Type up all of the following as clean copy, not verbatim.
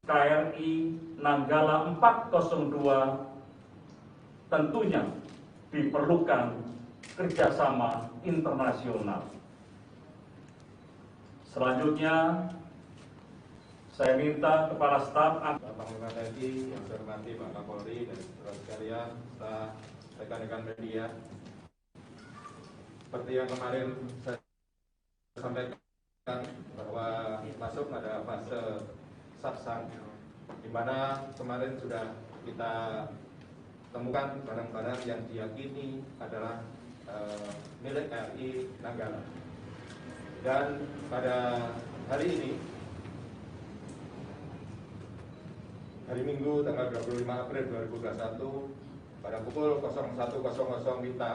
KRI Nanggala 402 tentunya diperlukan kerjasama internasional. Selanjutnya, saya minta Kepala Staf Panglima TNI yang saya hormati Pak Kapolri dan saudara sekalian, serta rekan-rekan media. Seperti yang kemarin saya sampaikan bahwa masuk pada fase saksang, di mana kemarin sudah kita temukan barang-barang yang diyakini adalah milik KRI Nanggala. Dan pada hari ini, hari Minggu tanggal 25 April 2021 pada pukul 01.00 WITA,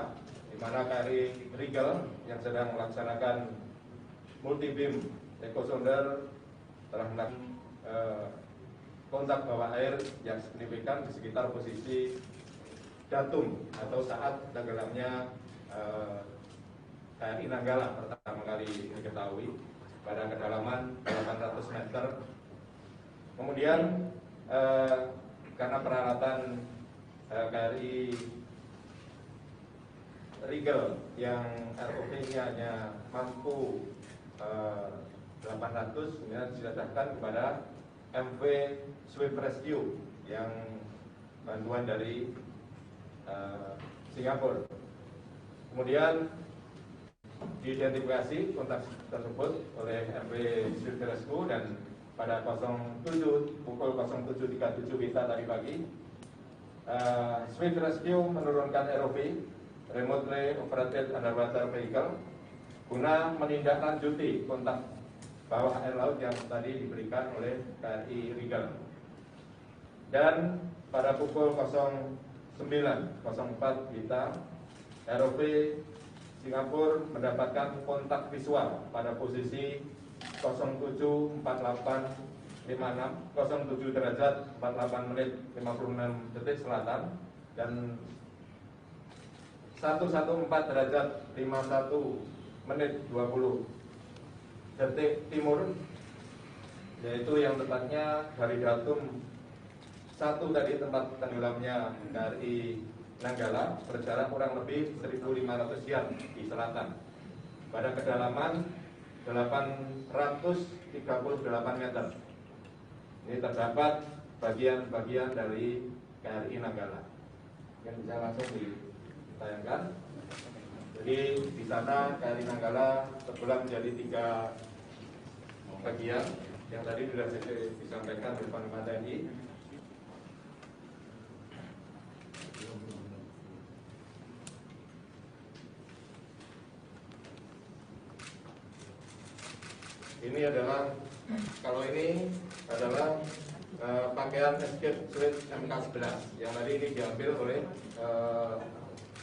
di mana KRI Rigel yang sedang melaksanakan multi beam echo sounder telah melakukan kontak bawah air yang signifikan di sekitar posisi datum atau saat tenggelamnya KRI Nanggala pertama kali diketahui pada kedalaman 800 meter. Kemudian karena peralatan KRI Rigel yang ROV-nya hanya mampu 800, kemudian diserahkan kepada MV Swift Rescue yang bantuan dari Singapura. Kemudian diidentifikasi kontak tersebut oleh MV Swift Rescue, dan pada pukul 07.37 WITA tadi pagi, Swift Rescue menurunkan ROV Remotely Operated Underwater Vehicle guna menindaklanjuti kontak bawah air laut yang tadi diberikan oleh KRI Rigel. Dan pada pukul 09.04 WITA, ROV Singapura mendapatkan kontak visual pada posisi 07.4856, 07 derajat 48 menit 56 detik selatan, dan 114 derajat 51 menit 20 detik timur, yaitu yang tepatnya dari datum 1 tadi tempat tenggelamnya KRI Nanggala berjarak kurang lebih 1.500 yard di selatan pada kedalaman 838 meter. Ini terdapat bagian-bagian dari KRI Nanggala yang bisa langsung ditayangkan. Jadi di sana KRI Nanggala terbelah menjadi 3 bagian yang tadi sudah disampaikan oleh Panglima TNI. Ini adalah, kalau ini adalah pakaian escape suite MK11 yang tadi ini diambil oleh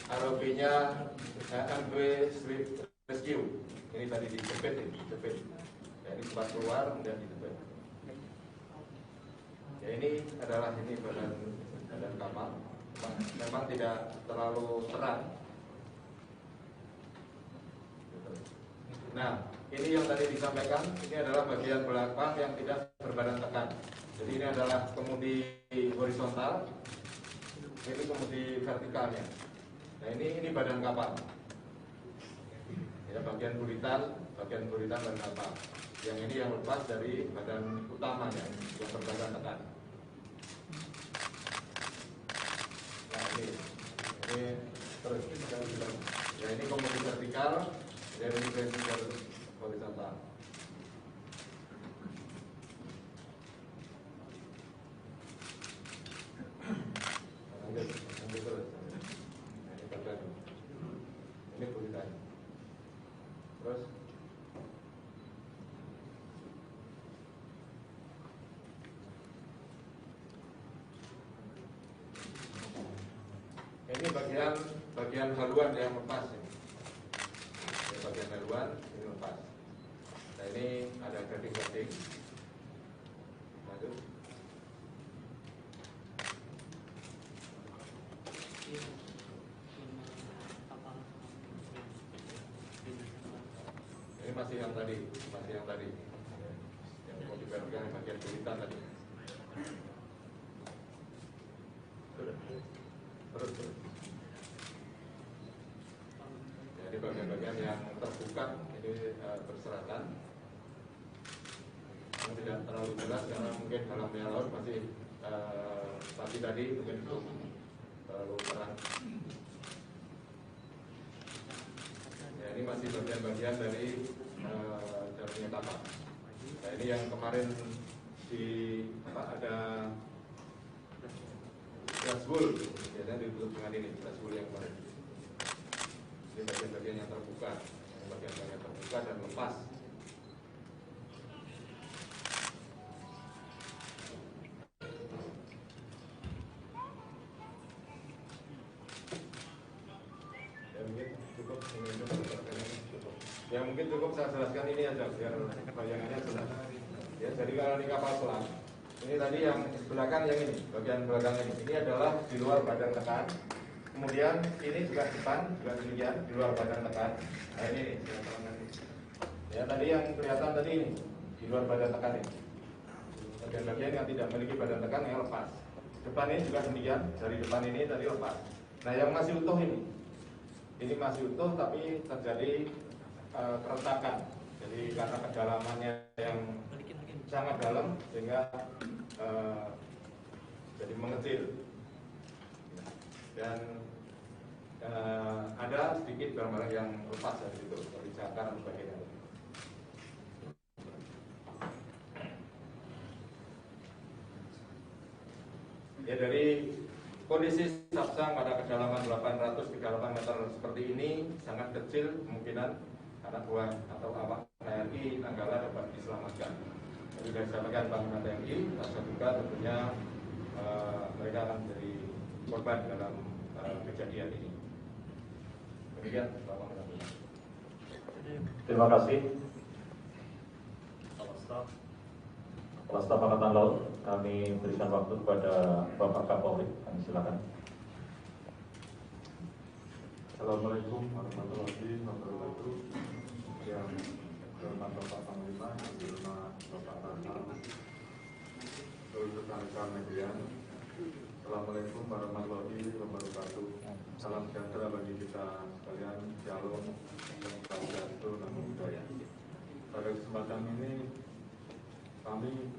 ROV-nya MV Swift Rescue. Ini tadi dijepit, jadi cepat keluar kemudian dijepit. Ya, ini adalah badan kapal. Memang tidak terlalu terang. Nah, ini yang tadi disampaikan, ini adalah bagian belakang yang tidak berbadan tekan. Jadi ini adalah kemudi horizontal, ini kemudi vertikalnya. Nah, ini badan kapal. Ya, bagian buritan badan kapal. Yang ini yang lepas dari badan utamanya yang berbadan tekan. Nah, ini terus. Ya, ini kemudi vertikal. Dari vertikal horizontal. Lanjut terus. Ini bagian. Ini buritan. Terus. Ini bagian haluan yang lepas. Bagian haluan ini lepas. Nah, ini ada gading-gading. Lanjut. Ini masih yang tadi, yang mau diperhatikan bagian buritan tadi. Jadi bagian-bagian yang terbuka ini berserakan, tidak terlalu jelas karena mungkin dalamnya laut masih pagi tadi mungkin belum terlalu terang. Ya, ini masih bagian-bagian dari jalannya kapal. Nah, ini yang kemarin ada dashboard, biasanya ditutup dengan ini dashboard yang kemarin. Ini bagian-bagian yang terbuka, bagian-bagian terbuka dan lepas. Ya mungkin cukup saya jelaskan ini aja biar bayangannya jelas. Ya, jadi kalau di kapal selam, ini tadi yang belakang yang ini, bagian belakang ini adalah di luar badan tekan. Kemudian ini juga depan juga demikian di luar badan tekan. Nah ini ya tadi yang kelihatan tadi ini di luar badan tekan ini. Bagian-bagian yang tidak memiliki badan tekan yang lepas. Depan ini juga demikian, dari depan ini tadi lepas. Nah yang masih utuh ini masih utuh tapi terjadi keretakan. Jadi karena kedalamannya yang sangat dalam sehingga jadi mengecil dan ada sedikit barang-barang yang lepas dari situ, seperti cakar dan sebagainya. Ya dari kondisi Sapsang pada kedalaman 838 meter seperti ini sangat kecil kemungkinan anak buah atau awak TNI Nanggala dapat diselamatkan. Jadi dari sampaikan Panglima TNI, rasa duka tentunya mereka akan menjadi korban dalam kejadian ini. Demikian, Pak Panglima. Terima kasih. Kepala Staf Angkatan Laut, kami berikan waktu kepada Bapak Kapolri. Kami silakan. Assalamualaikum warahmatullahi wabarakatuh. Yang hormat Bapak Panglima, yang hormat Bapak Kasal, seluruh rekan-rekan media. Assalamualaikum warahmatullahi wabarakatuh. Salam sejahtera bagi kita sekalian. Shalom dan swastiastu, namo buddhaya. Pada kesempatan ini kami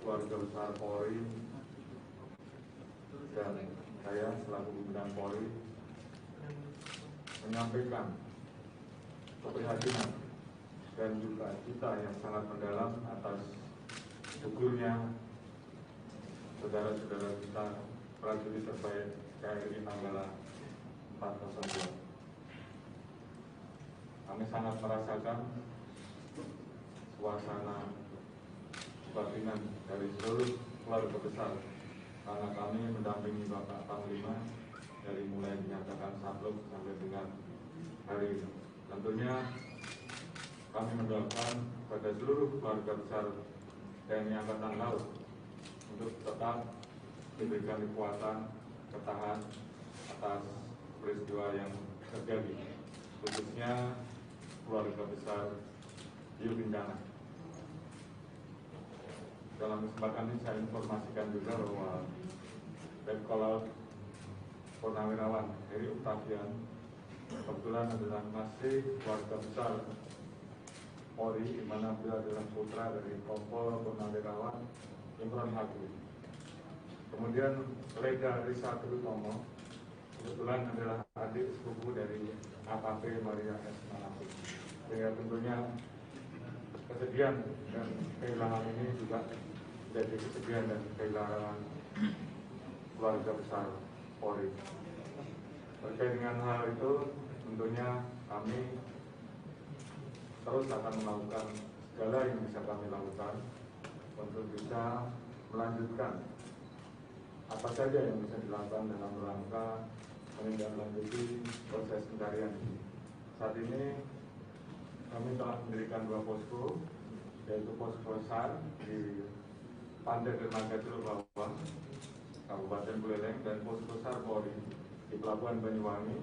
keluarga besar Polri dan saya selaku pimpinan Polri menyampaikan keprihatinan dan juga kita yang sangat mendalam atas gugurnya saudara-saudara kita prajurit terbaik KRI Nanggala 402. Kami sangat merasakan suasana kebatinan dari seluruh keluarga besar karena kami mendampingi Bapak Panglima dari mulai dinyatakan sabluk sampai dengan hari ini. Tentunya kami mendoakan pada seluruh keluarga besar TNI Angkatan Laut untuk tetap diberikan kekuatan, ketahan atas peristiwa yang terjadi, khususnya keluarga besar Hiu Kencana. Dalam kesempatan ini saya informasikan juga bahwa Letkol Laut Purnawirawan Heri Octavian kebetulan adalah masih keluarga besar Polri, di mana beliau adalah putra dari Kompol Purnawirawan Imron Hakim. Kemudian Lega Risa Kerutomo kebetulan adalah adik sepupu dari AKP Maria S. Malaku. Sehingga tentunya kesedihan dan kehilangan ini juga jadi kesedihan dan kehilangan keluarga besar Polri. Terkait dengan hal itu, tentunya kami terus akan melakukan segala yang bisa kami lakukan untuk bisa melanjutkan apa saja yang bisa dilakukan dalam rangka menindaklanjuti proses pencarian ini. Saat ini kami telah mendirikan 2 posko, yaitu posko SAR di Pantai Dermaga Celuk Lawang, Kabupaten Buleleng, dan posko SAR Polri di Pelabuhan Banyuwangi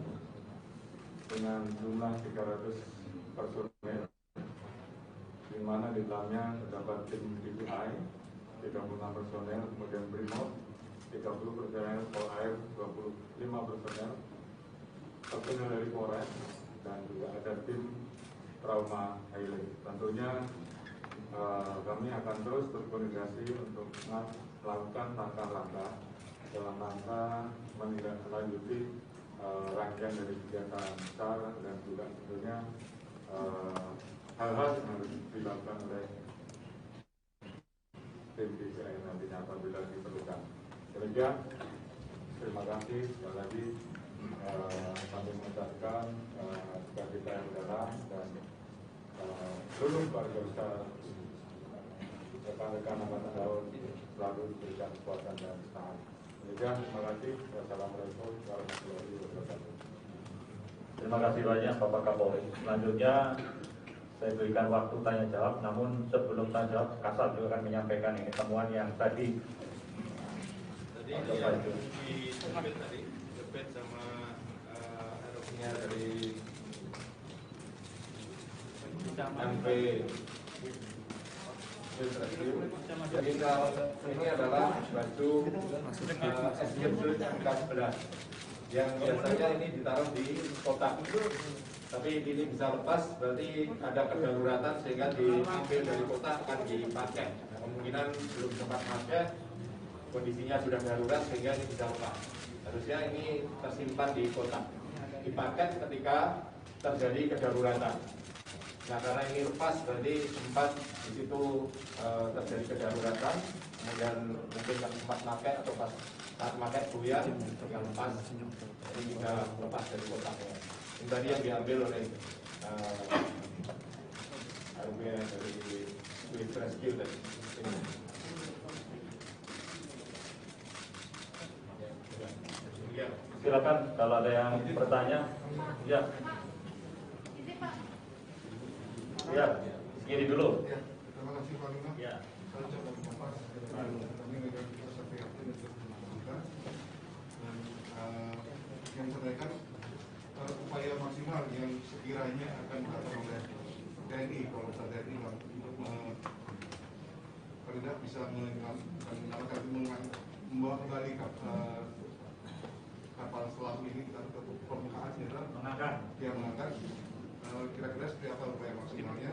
dengan jumlah 300 personel, di mana di dalamnya terdapat tim DPI 36 personel, kemudian Brimob 30 personel, Polair 25 personel, personel dari Polres, dan juga ada tim trauma Haile. Tentunya kami akan terus berkoordinasi untuk melakukan langkah-langkah dalam rangka menindaklanjuti rangkaian dari kegiatan besar dan juga tentunya hal-hal yang harus dilakukan oleh tim DCI nantinya apabila diperlukan. Demikian, terima kasih sekali lagi. Kami mengucapkan jika kita yang dalam dan seluruh keluarga besar rekan-rekan Angkatan Laut selalu diberikan kekuatan dan keselamatan. Demikian, terima kasih. Wassalamualaikum warahmatullahi wabarakatuh. Terima kasih banyak Bapak Kapolri. Selanjutnya saya berikan waktu tanya jawab, namun sebelum tanya jawab, Kasat juga akan menyampaikan ini temuan yang tadi yang diambil tadi debet sama eropinya dari MP jadi ini adalah baju SDM MK11 yang biasanya ini ditaruh di kotak, tapi ini bisa lepas, berarti ada kedaruratan sehingga diambil dari kotak akan dipakai. Kemungkinan belum sempat pakai, kondisinya sudah darurat sehingga ini bisa lepas. Harusnya ini tersimpan di kotak, dipakai ketika terjadi kedaruratan. Nah, karena ini lepas berarti sempat di situ terjadi kedaruratan, kemudian mungkin yang sempat pakai atau pas saat pakai buyar yang lepas, ini bisa lepas dari kotaknya. Ini tadi yang diambil oleh dari Swift Rescue tadi. Silakan kalau ada yang bertanya. Ya. Ya, segini dulu. Ya, terima kasih Pak Lima. Ya. Saya coba kompas kami dengan kita prihatin untuk melakukan dan yang sampaikan upaya maksimal yang sekiranya akan dilakukan oleh TNI, kalau besar TNI untuk paling bisa membawa kembali kapal selam ini ke permukaan, mengangkat. Kira-kira seperti apa upaya maksimalnya.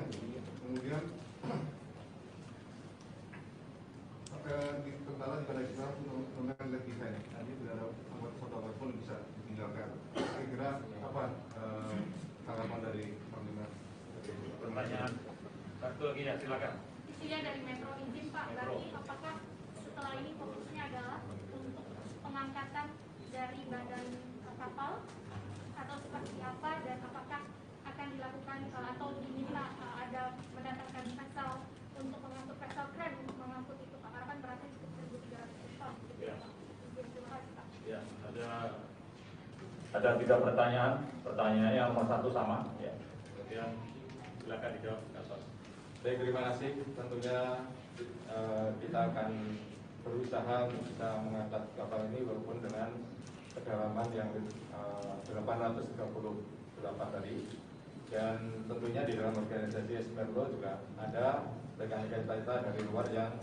Kemudian di kendala jika ada istilah mengenai lab design, nanti tidak ada pesawat pun bisa ditinggalkan. Kira-kira apa tanggapan dari Panglima? Pertanyaan satu lagi ya, silakan. Isinya dari Metro izin Pak, berarti apakah setelah ini fokusnya adalah untuk pengangkatan dari badan kapal atau seperti apa, dan apakah akan dilakukan atau diminta ada mendatangkan vessel untuk mengangkut vessel kren untuk mengangkut itu Pak, karena kan beratnya cukup 1.300 ton gitu Ya. Pak. Terima kasih Pak. Ya, ada 3 pertanyaan. Pertanyaannya yang nomor 1 sama. Ya. Kemudian silakan dijawab, Kasat. Baik, terima kasih. Tentunya kita akan berusaha untuk bisa mengangkat kapal ini walaupun dengan kedalaman yang 838 tadi. Dan tentunya di dalam organisasi Esmerlo juga ada rekan-rekan kita dari luar yang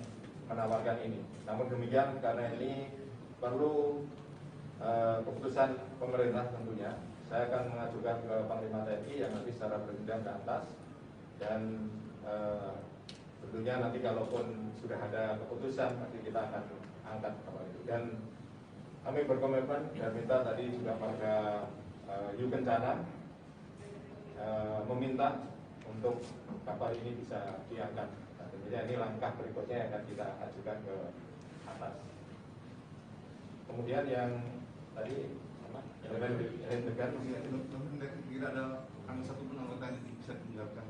menawarkan ini. Namun demikian, karena ini perlu keputusan pemerintah tentunya, saya akan mengajukan ke Panglima TNI yang nanti secara berjenjang ke atas, dan tentunya nanti kalaupun sudah ada keputusan nanti kita akan angkat kapal itu. Dan kami berkomitmen dan minta tadi juga pada Yu Kencana meminta untuk kapal ini bisa diangkat. Nah, tentunya ini langkah berikutnya yang akan kita ajukan ke atas. Kemudian yang tadi apa? Rentegan. Tidak ada satu pun anggota yang bisa ditinggalkan,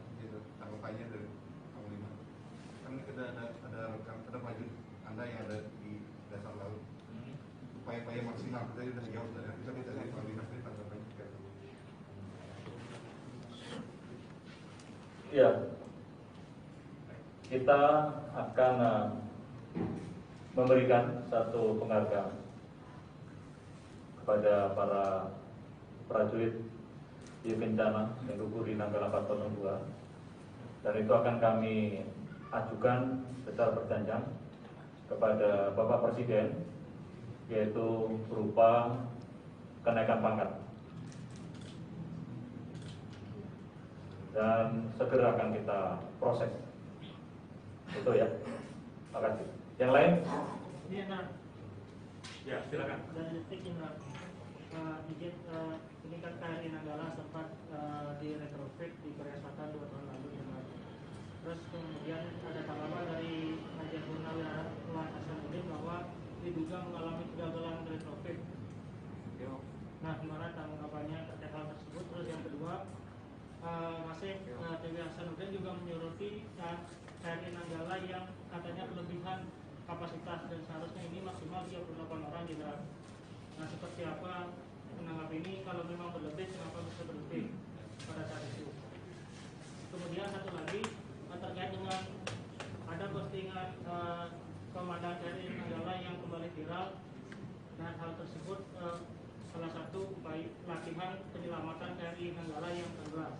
tanggapannya dari Panglima. Kan kita ada prajurit Anda yang ada di dasar laut. Upaya-upaya maksimal kita sudah jauh dari bisa kita dari Panglima tanggapannya. Ya, kita akan memberikan satu penghargaan kepada para prajurit di bencana yang gugur di Nanggala 402, dan itu akan kami ajukan secara berjenjang kepada Bapak Presiden, yaitu berupa kenaikan pangkat. Dan segera akan kita proses. Itu ya. Terima kasih. Yang lain? Iya, nah. Ya, silakan. Dari detik izin ini kan KRI Nanggala sempat di retrofit di Korea Selatan 2 tahun lalu ya. Terus kemudian ada tanggapan dari Majen Purnawirawan Hasanuddin bahwa diduga mengalami kegagalan retrofit. Nah, gimana tanggapannya terkait hal tersebut? Terus yang kedua, masih Dewi Hasanuddin juga menyoroti KRI Nanggala yang katanya kelebihan kapasitas dan seharusnya ini maksimal 38 orang jenderal. Nah, seperti apa menanggapi ini? Kalau memang berlebih, kenapa bisa berlebih pada saat itu? Kemudian satu lagi terkait dengan ada postingan komandan KRI Nanggala yang kembali viral, dan hal tersebut salah satu upaya latihan penyelamatan KRI Nanggala yang tenggelam.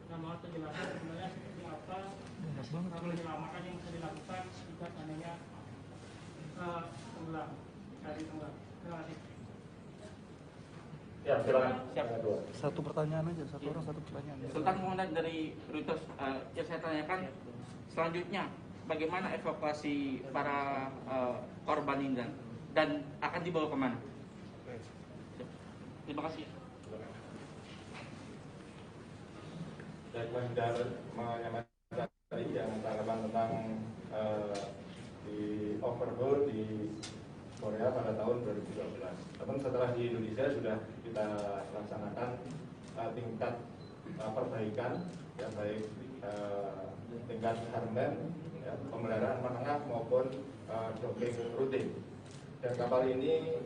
Nah, mohon penjelasan sebenarnya seperti apa penyelamatan yang bisa dilakukan jika seandainya tenggelam KRI tenggelam. Terima kasih. Ya, silakan. Siap. Satu pertanyaan aja, satu orang satu pertanyaan. Sultan Muhammad dari Reuters, yang saya tanyakan selanjutnya, bagaimana evakuasi para korban ini dan akan dibawa kemana? Terima kasih. Saya menyampaikan tadi yang tanggapan tentang di overhaul di Korea pada tahun 2012. Namun setelah di Indonesia sudah kita laksanakan tingkat perbaikan, ya, baik tingkat hardware, ya, pemeliharaan menengah maupun docking rutin. Dan kapal ini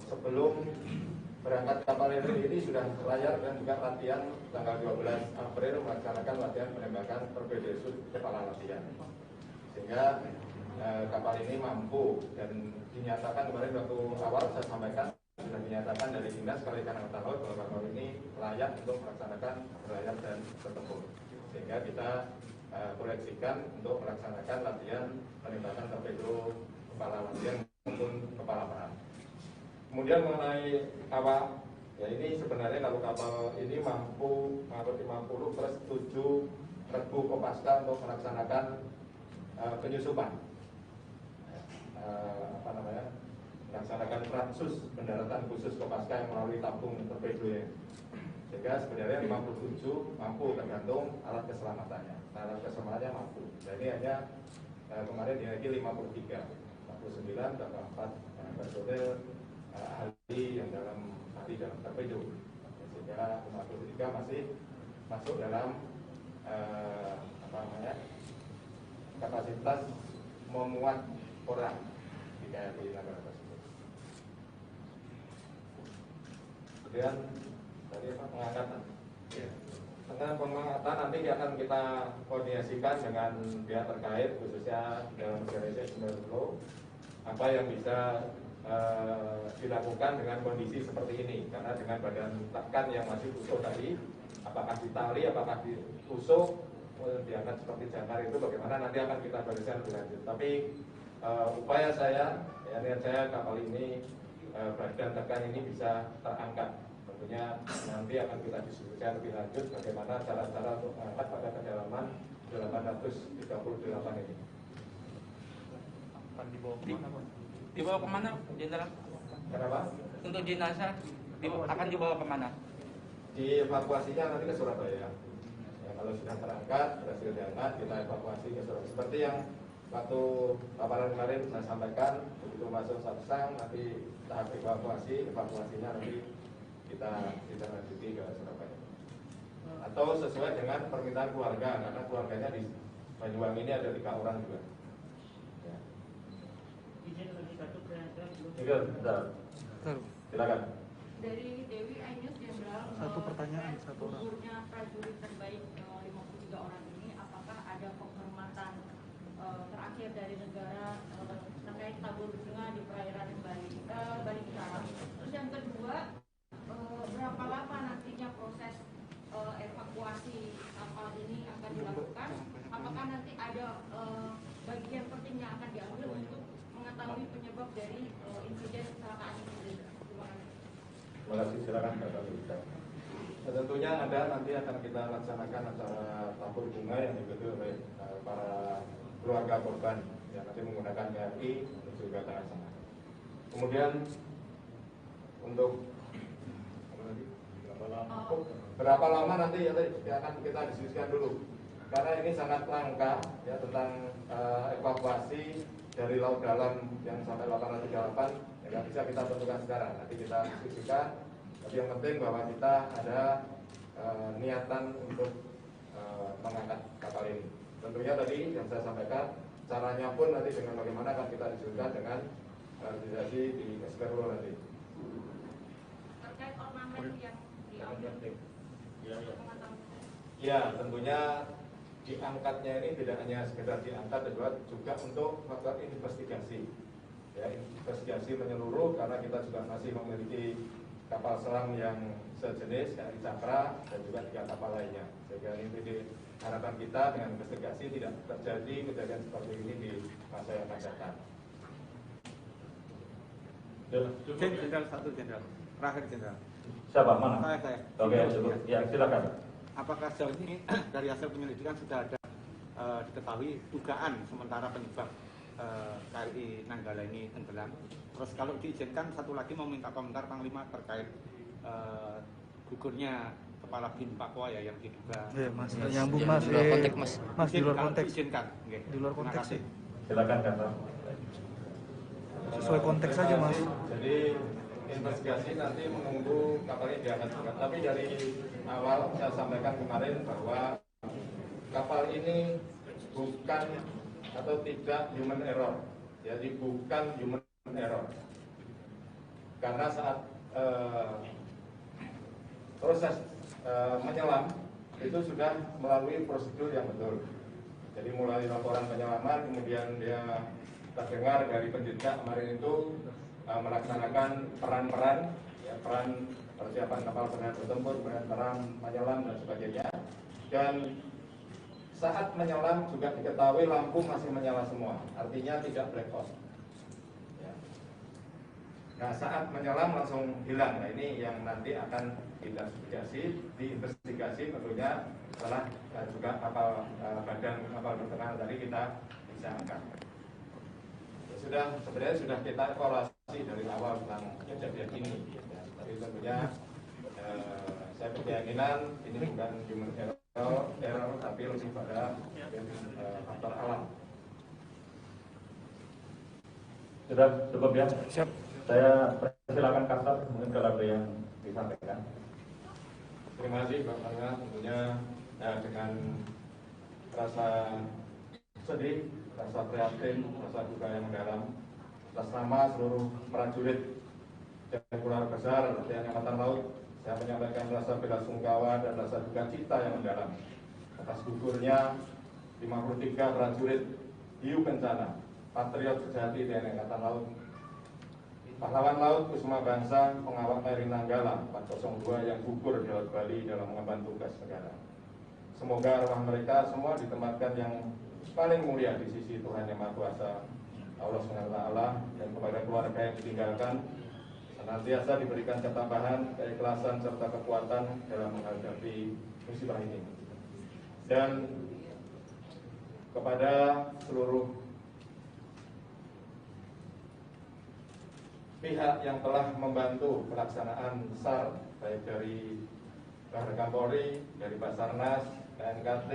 sebelum berangkat kapal ini sudah layar dan juga latihan tanggal 12 April melaksanakan latihan penembakan torpedo shoot kepala latihan. Sehingga kapal ini mampu dan dinyatakan kemarin waktu awal saya sampaikan sudah dinyatakan dari Dinas Kelautan Angkatan Laut bahwa kapal ini layak untuk melaksanakan berlayar dan bertempur. Sehingga kita proyeksikan untuk melaksanakan latihan penembakan torpedo kepala latihan maupun kepala perang. Kemudian mengenai awak, ya ini sebenarnya kalau kapal ini mampu mengangkut 50 plus 7 kopaska untuk melaksanakan penyusupan, melaksanakan transus pendaratan khusus kopaska yang melalui tabung torpedo ya. Sehingga sebenarnya 57 mampu tergantung alat keselamatannya. Alat keselamatannya mampu. Jadi hanya kemarin dinaiki 53, 49 tambah 4 personel ahli yang dalam torpedo, sehingga 53 masih masuk dalam kapasitas memuat orang di KRI Nanggala tersebut. Kemudian tadi pengangkatan. Ya. Tentang pengangkatan nanti akan kita koordinasikan dengan pihak terkait, khususnya dalam Malaysia Law, apa yang bisa dilakukan dengan kondisi seperti ini. Karena dengan badan tekan yang masih utuh tadi, apakah ditali, apakah ditusuk, diangkat seperti jangkar, itu bagaimana nanti akan kita barisan lebih lanjut. Tapi upaya saya, ya, niat saya kapal ini, badan tekan ini bisa terangkat. Tentunya nanti akan kita diskusikan lebih lanjut bagaimana cara-cara untuk mengangkat pada kedalaman 838 ini. Akan dibawa kemana, Pak? Dibawa kemana, Jenderal? Kenapa? Untuk jenazah akan dibawa kemana? Dievakuasinya nanti ke Surabaya. Ya, kalau sudah terangkat, berhasil diangkat, kita evakuasi ke Surabaya. Seperti yang waktu paparan kemarin saya sampaikan, begitu masuk Sapsang, nanti tahap evakuasinya nanti kita lanjuti ke Surabaya. Atau sesuai dengan permintaan keluarga, karena keluarganya di Banyuwangi ini ada 3 orang juga. Ya. Izin lagi satu pertanyaan sebelum. Bentar. Silakan. Dari Dewi Ainus Jenderal, Satu pertanyaan, satu orang. gugurnya prajurit terbaik 53 orang ini, apakah ada penghormatan terakhir dari negara terkait tabur bunga di perairan Bali Utara? Terus yang kedua, berapa lama nantinya proses evakuasi kapal ini akan dilakukan? Apakah nanti ada bagian penting yang akan diambil untuk mengetahui penyebab dari insiden kecelakaan ini sendiri? Terima kasih. Terima kasih, silakan Pak Kabit. Tentunya ada, nanti akan kita laksanakan acara tabur bunga yang diikuti oleh para keluarga korban yang nanti menggunakan KRI menuju ke tengah sana. Kemudian untuk berapa lama nanti ya akan kita diskusikan dulu, karena ini sangat langka ya tentang evakuasi dari laut dalam yang sampai 808 ya nggak bisa kita tentukan sekarang, nanti kita diskusikan. Tapi yang penting bahwa kita ada niatan untuk mengangkat kapal ini. Tentunya tadi yang saya sampaikan, caranya pun nanti dengan bagaimana akan kita diskusikan dengan organisasi di SPRO nanti. Terkait ornamen yang diambil. Ya, tentunya diangkatnya ini tidak hanya sekedar diangkat, juga untuk melakukan investigasi. Ya, investigasi menyeluruh karena kita juga masih memiliki kapal selam yang sejenis KRI Cakra dan juga 3 kapal lainnya. Sehingga ini harapan kita dengan investigasi tidak terjadi kejadian seperti ini di masa yang akan datang. Jenderal satu jenderal, terakhir jenderal. Siapa? Mana? Saya. Oke, cukup. Ya, silakan. Apakah sejauh ini dari hasil penyelidikan sudah ada diketahui dugaan sementara penyebab KRI Nanggala ini tenggelam? Terus kalau diizinkan satu lagi mau minta komentar Panglima terkait gugurnya Kepala BIN Papua ya yang diduga. Ya, Mas, nyambung Mas. Di luar konteks, Mas. Mas, di luar konteks. Diizinkan. Di luar konteks sih. Silakan kata. Sesuai konteks saja Mas. Jadi investigasi nanti menunggu kapalnya diangkat. Tapi dari awal saya sampaikan kemarin bahwa kapal ini bukan atau tidak human error. Jadi bukan human error. Karena saat proses menyelam itu sudah melalui prosedur yang betul. Jadi mulai laporan penyelaman, kemudian dia terdengar dari penjejak kemarin itu melaksanakan peran-peran, ya, peran persiapan kapal selam bertempur, peran menyelam dan sebagainya. Dan saat menyelam juga diketahui lampu masih menyala semua, artinya tidak black out. Ya. Nah, saat menyelam langsung hilang. Nah, ini yang nanti akan kita diinvestigasi tentunya setelah juga kapal badan kapal pertengahan tadi kita bisa angkat. Sebenarnya sudah kita evaluasi dari awal tentang kejadian ini. Ya. Tapi tentunya saya berkeyakinan ini bukan human error tapi lebih pada faktor alam. Sudah cukup ya? Siap. Saya persilakan Kasat, mungkin kalau ada yang disampaikan. Terima kasih Pak Panglima, tentunya dengan rasa sedih, rasa prihatin, rasa duka yang mendalam atas nama seluruh prajurit dan keluarga besar TNI Angkatan Laut, saya menyampaikan rasa belasungkawa dan rasa duka cita yang mendalam atas gugurnya 53 prajurit hiu kencana, patriot sejati TNI Angkatan Laut, pahlawan laut Kusuma Bangsa, pengawal KRI Nanggala 402 yang gugur di Laut Bali dalam mengemban tugas negara. Semoga arwah mereka semua ditempatkan yang paling mulia di sisi Tuhan Yang Maha Kuasa, Allah SWT, dan kepada keluarga yang ditinggalkan senantiasa diberikan ketabahan, keikhlasan serta kekuatan dalam menghadapi musibah ini. Dan kepada seluruh pihak yang telah membantu pelaksanaan SAR, baik dari Badan Polri, dari Basarnas, KNKT,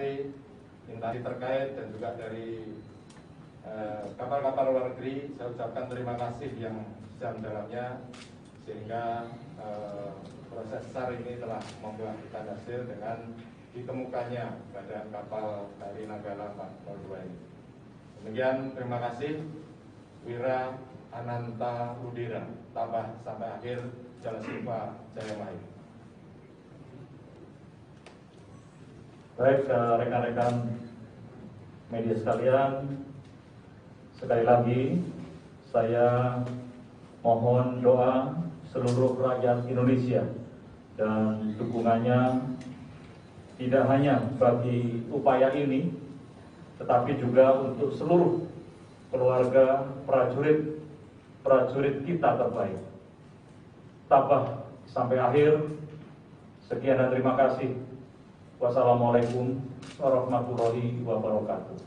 instansi terkait, dan juga dari kapal-kapal luar negeri, saya ucapkan terima kasih yang sedalam-dalamnya, sehingga proses SAR ini telah membuahkan hasil dengan ditemukannya badan kapal KRI Nanggala 402 ini. Demikian, terima kasih. Wira Ananta Udira, tambah sampai akhir Jalan Sipa Jaya Mahir. Baik, rekan-rekan media sekalian, sekali lagi saya mohon doa seluruh rakyat Indonesia dan dukungannya tidak hanya bagi upaya ini, tetapi juga untuk seluruh keluarga prajurit kita terbaik. Tabah sampai akhir. Sekian dan terima kasih. Wassalamualaikum warahmatullahi wabarakatuh.